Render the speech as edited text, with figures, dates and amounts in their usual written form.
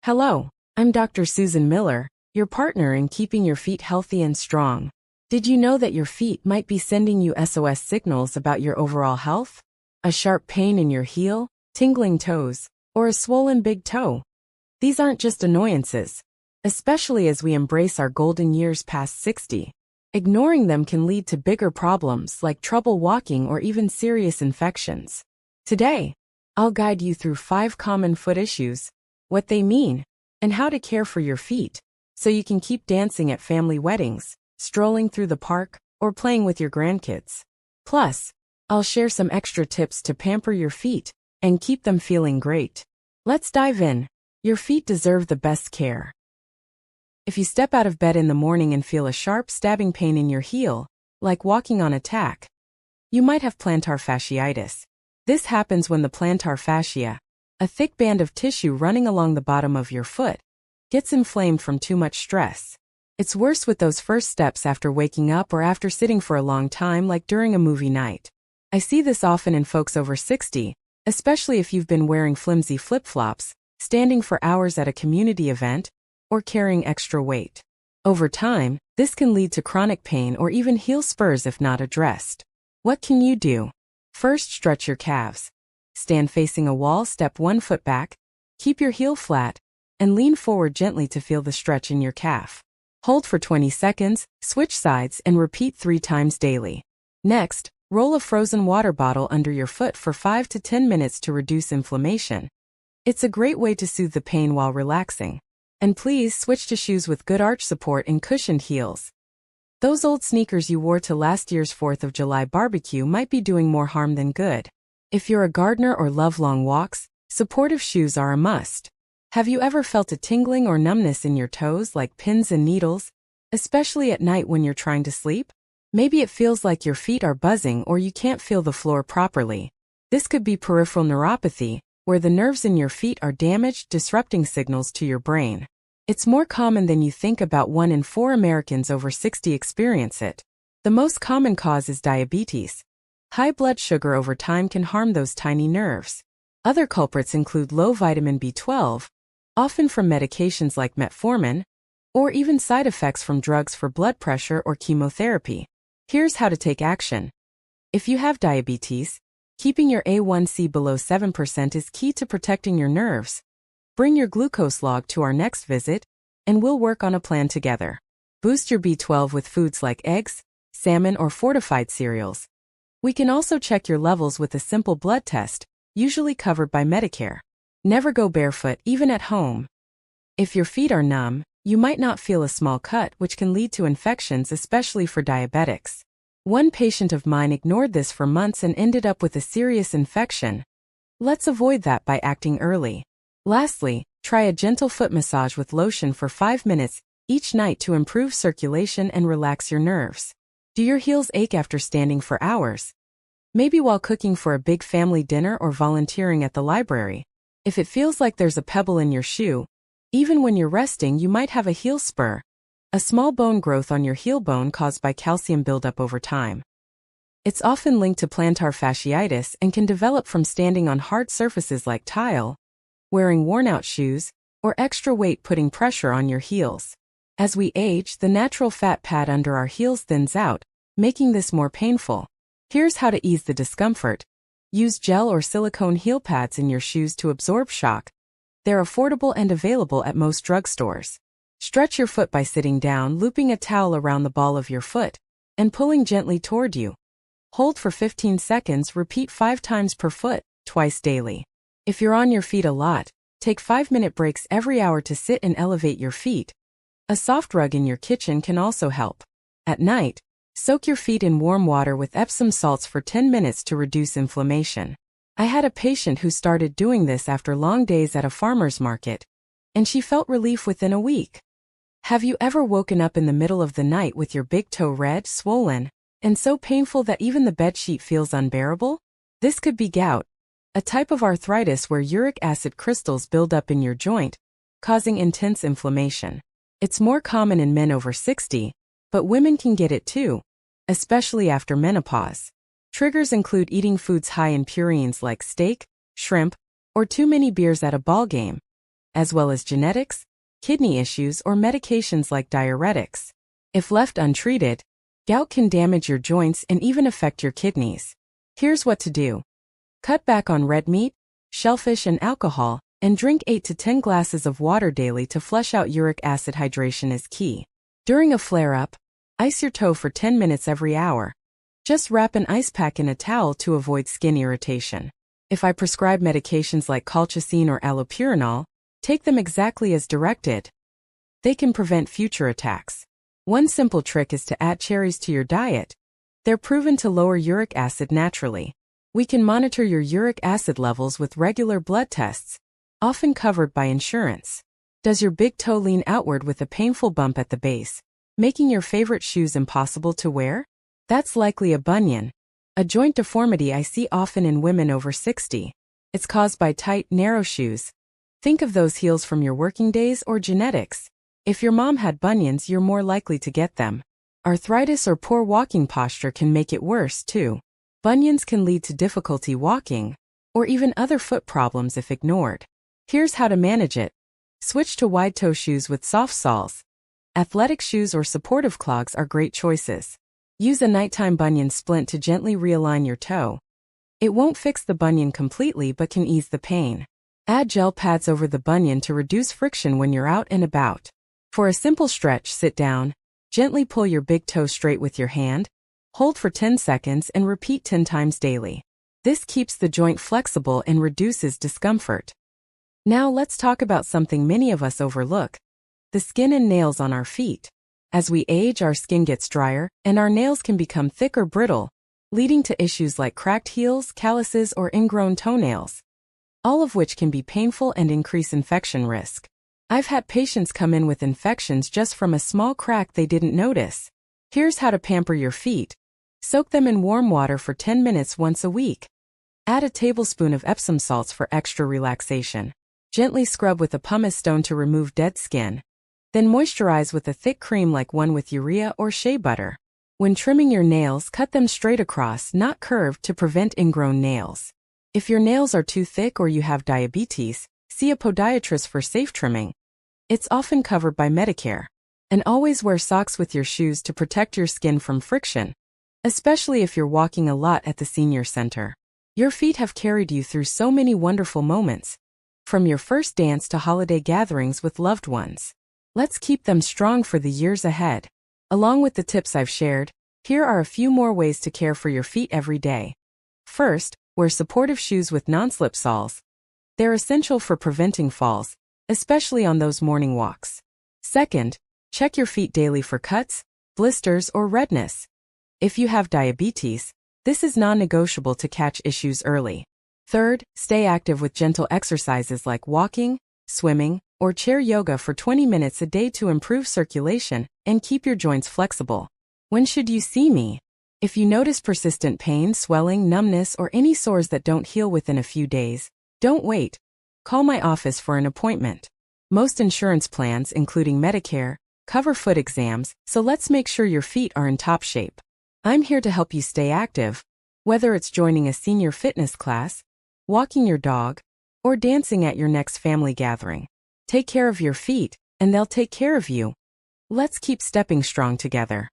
Hello, I'm Dr. Susan Miller, your partner in keeping your feet healthy and strong. Did you know that your feet might be sending you SOS signals about your overall health? A sharp pain in your heel, tingling toes, or a swollen big toe? These aren't just annoyances, especially as we embrace our golden years past 60. Ignoring them can lead to bigger problems like trouble walking or even serious infections. Today, I'll guide you through 5 common foot issues, what they mean, and how to care for your feet, so you can keep dancing at family weddings, strolling through the park, or playing with your grandkids. Plus, I'll share some extra tips to pamper your feet and keep them feeling great. Let's dive in. Your feet deserve the best care. If you step out of bed in the morning and feel a sharp stabbing pain in your heel, like walking on a tack, you might have plantar fasciitis. This happens when the plantar fascia, a thick band of tissue running along the bottom of your foot, gets inflamed from too much stress. It's worse with those first steps after waking up or after sitting for a long time, like during a movie night. I see this often in folks over 60, especially if you've been wearing flimsy flip-flops, standing for hours at a community event, or carrying extra weight. Over time, this can lead to chronic pain or even heel spurs if not addressed. What can you do? First, stretch your calves. Stand facing a wall, step 1 foot back, keep your heel flat, and lean forward gently to feel the stretch in your calf. Hold for 20 seconds, switch sides, and repeat 3 times daily. Next, roll a frozen water bottle under your foot for 5 to 10 minutes to reduce inflammation. It's a great way to soothe the pain while relaxing. And please switch to shoes with good arch support and cushioned heels. Those old sneakers you wore to last year's 4th of July barbecue might be doing more harm than good. If you're a gardener or love long walks, supportive shoes are a must. Have you ever felt a tingling or numbness in your toes like pins and needles, especially at night when you're trying to sleep? Maybe it feels like your feet are buzzing or you can't feel the floor properly. This could be peripheral neuropathy, where the nerves in your feet are damaged, disrupting signals to your brain. It's more common than you think. About 1 in 4 Americans over 60 experience it. The most common cause is diabetes. High blood sugar over time can harm those tiny nerves. Other culprits include low vitamin B12, often from medications like metformin, or even side effects from drugs for blood pressure or chemotherapy. Here's how to take action. If you have diabetes, keeping your A1C below 7% is key to protecting your nerves. Bring your glucose log to our next visit, and we'll work on a plan together. Boost your B12 with foods like eggs, salmon, or fortified cereals. We can also check your levels with a simple blood test, usually covered by Medicare. Never go barefoot, even at home. If your feet are numb, you might not feel a small cut, which can lead to infections, especially for diabetics. One patient of mine ignored this for months and ended up with a serious infection. Let's avoid that by acting early. Lastly, try a gentle foot massage with lotion for 5 minutes each night to improve circulation and relax your nerves. Do your heels ache after standing for hours? Maybe while cooking for a big family dinner or volunteering at the library. If it feels like there's a pebble in your shoe, even when you're resting, you might have a heel spur, a small bone growth on your heel bone caused by calcium buildup over time. It's often linked to plantar fasciitis and can develop from standing on hard surfaces like tile, wearing worn-out shoes, or extra weight putting pressure on your heels. As we age, the natural fat pad under our heels thins out, making this more painful. Here's how to ease the discomfort. Use gel or silicone heel pads in your shoes to absorb shock. They're affordable and available at most drugstores. Stretch your foot by sitting down, looping a towel around the ball of your foot, and pulling gently toward you. Hold for 15 seconds, repeat 5 times per foot, twice daily. If you're on your feet a lot, take 5-minute breaks every hour to sit and elevate your feet. A soft rug in your kitchen can also help. At night, soak your feet in warm water with Epsom salts for 10 minutes to reduce inflammation. I had a patient who started doing this after long days at a farmer's market, and she felt relief within a week. Have you ever woken up in the middle of the night with your big toe red, swollen, and so painful that even the bedsheet feels unbearable? This could be gout, a type of arthritis where uric acid crystals build up in your joint, causing intense inflammation. It's more common in men over 60, but women can get it too, especially after menopause. Triggers include eating foods high in purines like steak, shrimp, or too many beers at a ball game. as well as genetics, kidney issues, or medications like diuretics. If left untreated, gout can damage your joints and even affect your kidneys. Here's what to do. Cut back on red meat, shellfish, and alcohol, and drink 8 to 10 glasses of water daily to flush out uric acid. Hydration is key. During a flare-up, ice your toe for 10 minutes every hour. Just wrap an ice pack in a towel to avoid skin irritation. If I prescribe medications like colchicine or allopurinol, take them exactly as directed. They can prevent future attacks. One simple trick is to add cherries to your diet. They're proven to lower uric acid naturally. We can monitor your uric acid levels with regular blood tests, often covered by insurance. Does your big toe lean outward with a painful bump at the base, making your favorite shoes impossible to wear? That's likely a bunion, a joint deformity I see often in women over 60. It's caused by tight, narrow shoes. Think of those heels from your working days or genetics. If your mom had bunions, you're more likely to get them. Arthritis or poor walking posture can make it worse, too. Bunions can lead to difficulty walking, or even other foot problems if ignored. Here's how to manage it. Switch to wide-toe shoes with soft soles. Athletic shoes or supportive clogs are great choices. Use a nighttime bunion splint to gently realign your toe. It won't fix the bunion completely but can ease the pain. Add gel pads over the bunion to reduce friction when you're out and about. For a simple stretch, sit down, gently pull your big toe straight with your hand, hold for 10 seconds and repeat 10 times daily. This keeps the joint flexible and reduces discomfort. Now let's talk about something many of us overlook: the skin and nails on our feet. As we age, our skin gets drier, and our nails can become thick or brittle, leading to issues like cracked heels, calluses, or ingrown toenails, all of which can be painful and increase infection risk. I've had patients come in with infections just from a small crack they didn't notice. Here's how to pamper your feet. Soak them in warm water for 10 minutes once a week. Add a tablespoon of Epsom salts for extra relaxation. Gently scrub with a pumice stone to remove dead skin. Then moisturize with a thick cream like one with urea or shea butter. When trimming your nails, cut them straight across, not curved, to prevent ingrown nails. If your nails are too thick or you have diabetes, see a podiatrist for safe trimming. It's often covered by Medicare. And always wear socks with your shoes to protect your skin from friction, especially if you're walking a lot at the senior center. Your feet have carried you through so many wonderful moments, from your first dance to holiday gatherings with loved ones. Let's keep them strong for the years ahead. Along with the tips I've shared, here are a few more ways to care for your feet every day. First, wear supportive shoes with non-slip soles. They're essential for preventing falls, especially on those morning walks. Second, check your feet daily for cuts, blisters, or redness. If you have diabetes, this is non-negotiable to catch issues early. Third, stay active with gentle exercises like walking, swimming, or chair yoga for 20 minutes a day to improve circulation and keep your joints flexible. When should you see me? If you notice persistent pain, swelling, numbness, or any sores that don't heal within a few days, don't wait. Call my office for an appointment. Most insurance plans, including Medicare, cover foot exams, so let's make sure your feet are in top shape. I'm here to help you stay active, whether it's joining a senior fitness class, walking your dog, or dancing at your next family gathering. Take care of your feet, and they'll take care of you. Let's keep stepping strong together.